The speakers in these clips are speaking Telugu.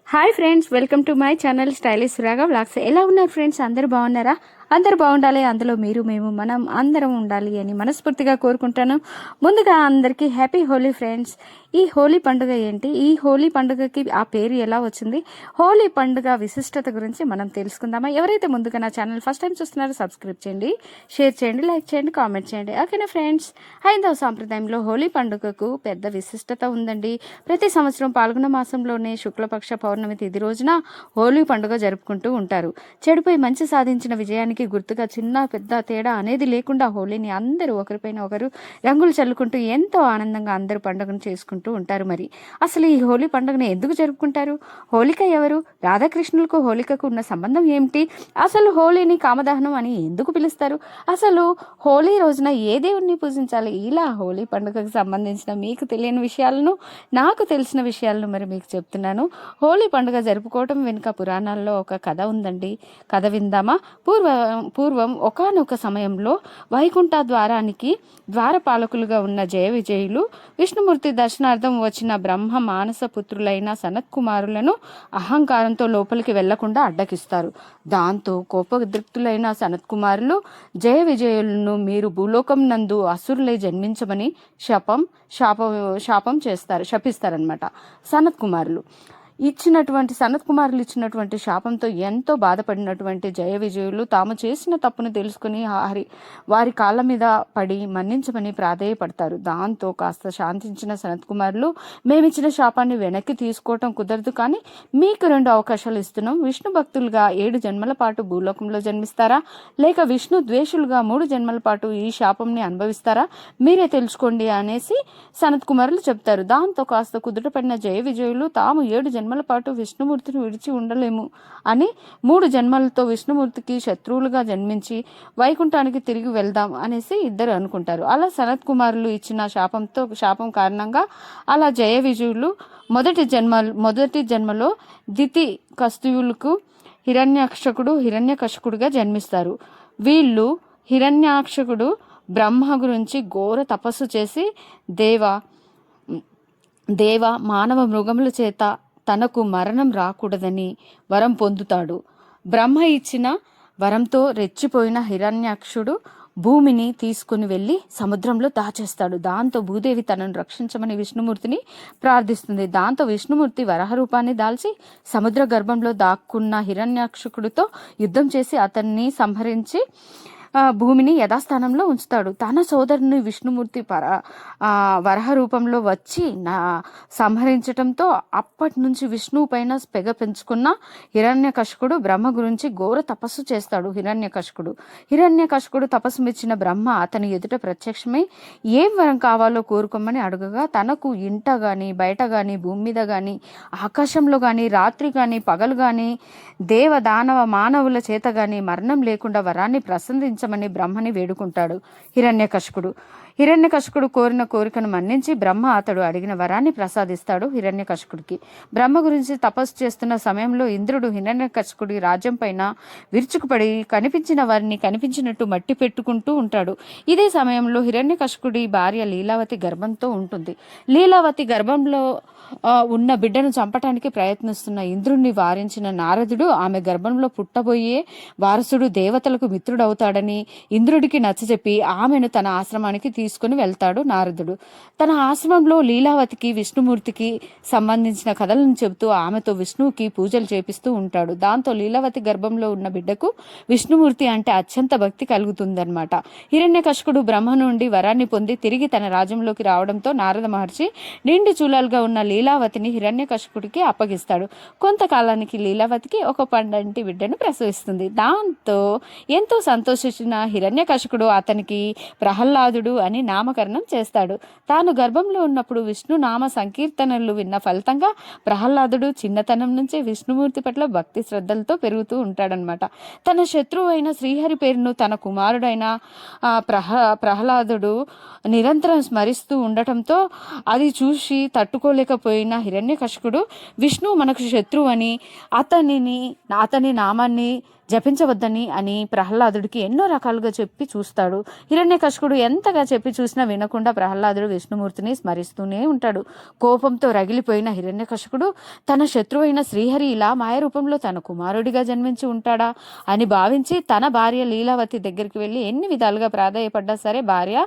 Hi friends, welcome to my channel stylish Suraga vlogs. ఎలా ఉన్నారు ఫ్రెండ్స్? అందరూ బాగున్నారా? అందరూ బాగుండాలి, అందులో మీరు మేము మనం అందరం ఉండాలి అని మనస్ఫూర్తిగా కోరుకుంటాను. ముందుగా అందరికీ హ్యాపీ హోలీ ఫ్రెండ్స్. ఈ హోలీ పండుగ ఏంటి, ఈ హోలీ పండుగకి ఆ పేరు ఎలా వచ్చింది, హోలీ పండుగ విశిష్టత గురించి మనం తెలుసుకుందామా? ఎవరైతే ముందుగా నా ఛానల్ ఫస్ట్ టైం చూస్తున్నారో సబ్స్క్రైబ్ చేయండి, షేర్ చేయండి, లైక్ చేయండి, కామెంట్ చేయండి. ఓకేనా ఫ్రెండ్స్? హైందవ సాంప్రదాయంలో హోలీ పండుగకు పెద్ద విశిష్టత ఉందండి. ప్రతి సంవత్సరం పాల్గొన మాసంలోనే శుక్లపక్ష పౌర్ణమి తిథి రోజున హోలీ పండుగ జరుపుకుంటూ ఉంటారు. చెడుపై మంచి సాధించిన విజయానికి గుర్తుగా చిన్న పెద్ద తేడా అనేది లేకుండా హోలీని అందరూ ఒకరిపైన ఒకరు రంగులు చల్లుకుంటూ ఎంతో ఆనందంగా అందరూ పండుగను చేసుకుంటూ ఉంటారు. మరి అసలు ఈ హోలీ పండుగను ఎందుకు జరుపుకుంటారు? హోలిక ఎవరు? రాధాకృష్ణులకు హోలికకు ఉన్న సంబంధం ఏమిటి? అసలు హోలీని కామదహనం అని ఎందుకు పిలుస్తారు? అసలు హోలీ రోజున ఏ దేవుణ్ణి పూజించాలి? ఇలా హోలీ పండుగకు సంబంధించిన మీకు తెలియని విషయాలను, నాకు తెలిసిన విషయాలను మరి మీకు చెప్తున్నాను. హోలీ పండుగ జరుపుకోవటం వెనుక పురాణాల్లో ఒక కథ ఉందండి. కథ విందామా? పూర్వం ఒకానొక సమయంలో వైకుంఠ ద్వారానికి ద్వారపాలకులుగా ఉన్న జయ విజయులు విష్ణుమూర్తి దర్శనార్థం వచ్చిన బ్రహ్మ మానస పుత్రులైన సనత్కుమారులను అహంకారంతో లోపలికి వెళ్లకుండా అడ్డకిస్తారు. దాంతో కోపదృప్తులైన సనత్కుమారులు జయ విజయులను మీరు భూలోకం నందు అసురులై జన్మించమని శపిస్తారనమాట. సనత్కుమారులు ఇచ్చినటువంటి శాపంతో ఎంతో బాధపడినటువంటి జయ విజయులు తాము చేసిన తప్పును తెలుసుకుని వారి కాళ్ళ మీద పడి మన్నించమని ప్రాధేయపడతారు. దాంతో కాస్త శాంతించిన సనత్కుమారులు, మేమిచ్చిన శాపాన్ని వెనక్కి తీసుకోవటం కుదరదు, కానీ మీకు 2 అవకాశాలు ఇస్తున్నాం. విష్ణు భక్తులుగా 7 జన్మల పాటు భూలోకంలో జన్మిస్తారా, లేక విష్ణు ద్వేషులుగా 3 జన్మల పాటు ఈ శాపంని అనుభవిస్తారా, మీరే తెలుసుకోండి అనేసి సనత్కుమారులు చెప్తారు. దాంతో కాస్త కుదుటపడిన జయ విజయులు తాము 7 జన్మల పాటు విష్ణుమూర్తిని విడిచి ఉండలేము అని 3 జన్మలతో విష్ణుమూర్తికి శత్రువులుగా జన్మించి వైకుంఠానికి తిరిగి వెళ్దాం అనేసి ఇద్దరు అనుకుంటారు. అలా సనత్ కుమారులు ఇచ్చిన శాపం కారణంగా అలా జయ విజయులు మొదటి జన్మలో దితి కస్తుయులకు హిరణ్యకశకుడుగా జన్మిస్తారు. వీళ్ళు హిరణ్యాక్షకుడు బ్రహ్మ గురించి ఘోర తపస్సు చేసి దేవ మానవ మృగముల చేత తనకు మరణం రాకూడదని వరం పొందుతాడు. బ్రహ్మ ఇచ్చిన వరంతో రెచ్చిపోయిన హిరణ్యాక్షుడు భూమిని తీసుకుని వెళ్ళి సముద్రంలో దాచేస్తాడు. దాంతో భూదేవి తనను రక్షించమని విష్ణుమూర్తిని ప్రార్థిస్తుంది. దాంతో విష్ణుమూర్తి వరాహ రూపాన్ని దాల్చి సముద్ర గర్భంలో దాక్కున్న హిరణ్యాక్షకుడితో యుద్ధం చేసి అతన్ని సంహరించి భూమిని యథాస్థానంలో ఉంచుతాడు. తన సోదరుని విష్ణుమూర్తి వరహ రూపంలో వచ్చి సంహరించటంతో అప్పటి నుంచి విష్ణువు పైన పెగ పెంచుకున్న హిరణ్యకశిపుడు బ్రహ్మ గురించి ఘోర తపస్సు చేస్తాడు. హిరణ్యకశిపుడు తపస్సు మెచ్చిన బ్రహ్మ అతని ఎదుట ప్రత్యక్షమై ఏం వరం కావాలో కోరుకోమని అడుగగా తనకు ఇంట గాని బయట గాని భూమి మీద గాని ఆకాశంలో గాని రాత్రి గాని పగలు గాని దేవ దానవ మానవుల చేత గాని మరణం లేకుండా వరాన్ని ప్రసందించమని బ్రహ్మని వేడుకుంటాడు హిరణ్యకశిపుడు కోరిన కోరికను మన్నించి బ్రహ్మ అతడు అడిగిన వరాన్ని ప్రసాదిస్తాడు హిరణ్యకశిపుడికి. బ్రహ్మ గురించి తపస్సు చేస్తున్న సమయంలో ఇంద్రుడు హిరణ్యకశిపుడి రాజ్యం పైన విరుచుకుపడి కనిపించిన వారిని కనిపించినట్టు మట్టి పెట్టుకుంటూ ఉంటాడు. ఇదే సమయంలో హిరణ్యకశిపుడి భార్య లీలావతి గర్భంతో ఉంటుంది. లీలావతి గర్భంలో ఉన్న బిడ్డను చంపటానికి ప్రయత్నిస్తున్న ఇంద్రుణ్ణి వారించిన నారదుడు ఆమె గర్భంలో పుట్టబోయే వారసుడు దేవతలకు మిత్రుడవుతాడని ఇంద్రుడికి నచ్చజెప్పి ఆమెను తన ఆశ్రమానికి తీసుకుని వెళ్తాడు నారదుడు. తన ఆశ్రమంలో లీలావతికి విష్ణుమూర్తికి సంబంధించిన కథలను చెబుతూ ఆమెతో విష్ణువుకి పూజలు చేపిస్తూ ఉంటాడు. దాంతో లీలావతి గర్భంలో ఉన్న బిడ్డకు విష్ణుమూర్తి అంటే అత్యంత భక్తి కలుగుతుందన్నమాట. హిరణ్యకశిపుడు బ్రహ్మ నుండి వరాన్ని పొంది తిరిగి తన రాజ్యంలోకి రావడంతో నారద మహర్షి నిండు చూలాలుగా ఉన్న లీలావతిని హిరణ్యకశిపుడికి అప్పగిస్తాడు. కొంతకాలానికి లీలావతికి ఒక పండంటి బిడ్డను ప్రసవిస్తుంది. దాంతో ఎంతో సంతోషించిన హిరణ్యకశిపుడు అతనికి ప్రహ్లాదుడు అని నామకరణం చేస్తాడు. తాను గర్భంలో ఉన్నప్పుడు విష్ణు నామ సంకీర్తనలు విన్న ఫలితంగా ప్రహ్లాదుడు చిన్నతనం నుంచే విష్ణుమూర్తి పట్ల భక్తి శ్రద్ధలతో పెరుగుతూ ఉంటాడనమాట. తన శత్రువు అయిన శ్రీహరి పేరును తన కుమారుడైన ప్రహ్లాదుడు నిరంతరం స్మరిస్తూ ఉండటంతో అది చూసి తట్టుకోలేకపోయిన హిరణ్యకశిపుడు విష్ణు మనకు శత్రువు అని అతని నామాన్ని జపించవద్దని అని ప్రహ్లాదుడికి ఎన్నో రకాలుగా చెప్పి చూస్తాడు. హిరణ్యకశిపుడు ఎంతగా చెప్పి చూసినా వినకుండా ప్రహ్లాదుడు విష్ణుమూర్తిని స్మరిస్తూనే ఉంటాడు. కోపంతో రగిలిపోయిన హిరణ్యకశిపుడు తన శత్రువైన శ్రీహరి ఇలా మాయ రూపంలో తన కుమారుడిగా జన్మించి ఉంటాడా అని భావించి తన భార్య లీలావతి దగ్గరికి వెళ్ళి ఎన్ని విధాలుగా ప్రాధాయపడ్డా సరే భార్య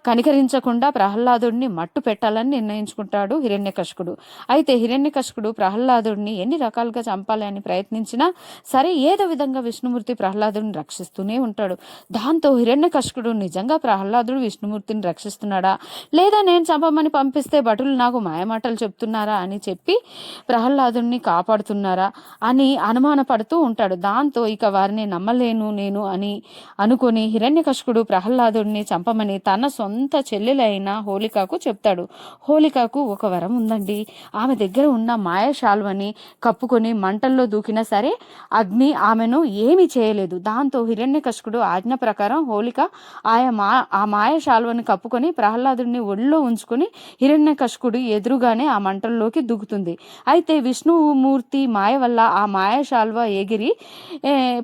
కనికరించకుండా ప్రహ్లాదుడిని మట్టు పెట్టాలని నిర్ణయించుకుంటాడు హిరణ్యకశిపుడు. అయితే హిరణ్యకశిపుడు ప్రహ్లాదుడిని ఎన్ని రకాలుగా చంపాలి అని ప్రయత్నించినా సరే ఏదో విధంగా విష్ణుమూర్తి ప్రహ్లాదుడిని రక్షిస్తూనే ఉంటాడు. దాంతో హిరణ్యకశిపుడు నిజంగా ప్రహ్లాదుడు విష్ణుమూర్తిని రక్షిస్తున్నాడా లేదా నేను చంపమని పంపిస్తే భటులు నాకు మాయమాటలు చెప్తున్నారా అని చెప్పి ప్రహ్లాదుడిని కాపాడుతున్నారా అని అనుమానపడుతూ ఉంటాడు. దాంతో ఇక వారిని నమ్మలేను నేను అని అనుకుని హిరణ్యకశిపుడు ప్రహ్లాదుడిని చంపమని తన సొంత చెల్లెలైన హోలికకు చెప్తాడు. హోలికకు ఒక వరం ఉందండి. ఆమె దగ్గర ఉన్న మాయశాల్వని కప్పుకొని మంటల్లో దూకినా సరే అగ్ని ఆమెను ఏమీ చేయలేదు. దాంతో హిరణ్యకశిపుడు ఆజ్ఞ ప్రకారం హోలిక ఆ మాయశాల్వని కప్పుకొని ప్రహ్లాదుడిని ఒళ్ళో ఉంచుకొని హిరణ్యకశిపుడు ఎదురుగానే ఆ మంటల్లోకి దూకుతుంది. అయితే విష్ణుమూర్తి మాయ వల్ల ఆ మాయశాల్వ ఎగిరి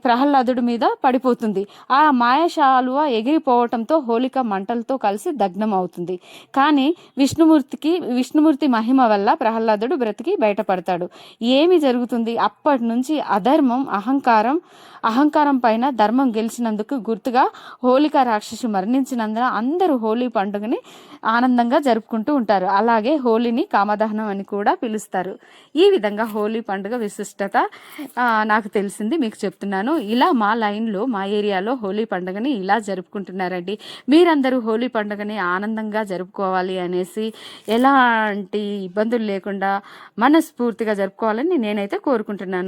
ప్రహ్లాదుడి మీద పడిపోతుంది. ఆ మాయశాల్వ ఎగిరిపోవటంతో హోలిక మంటలతో కలిసి దగ్నం అవుతుంది. కానీ విష్ణుమూర్తి మహిమ వల్ల ప్రహ్లాదుడు బ్రతికి బయటపడతాడు. ఏమి జరుగుతుంది? అప్పటి నుంచి అధర్మం అహంకారం పైన ధర్మం గెలిచినందుకు గుర్తుగా హోలిక రాక్షసి మరణించినందున అందరూ హోలీ పండుగని ఆనందంగా జరుపుకుంటూ ఉంటారు. అలాగే హోలీని కామదహనం అని కూడా పిలుస్తారు. ఈ విధంగా హోలీ పండుగ విశిష్టత నాకు తెలిసింది మీకు చెప్తున్నాను. ఇలా మా లైన్లో మా ఏరియాలో హోలీ పండుగని ఇలా జరుపుకుంటున్నారండి. మీరందరూ హోలీ పండుగని ఆనందంగా జరుపుకోవాలి అనేసి ఎలాంటి ఇబ్బందులు లేకుండా మనస్ఫూర్తిగా జరుపుకోవాలని నేనైతే కోరుకుంటున్నాను.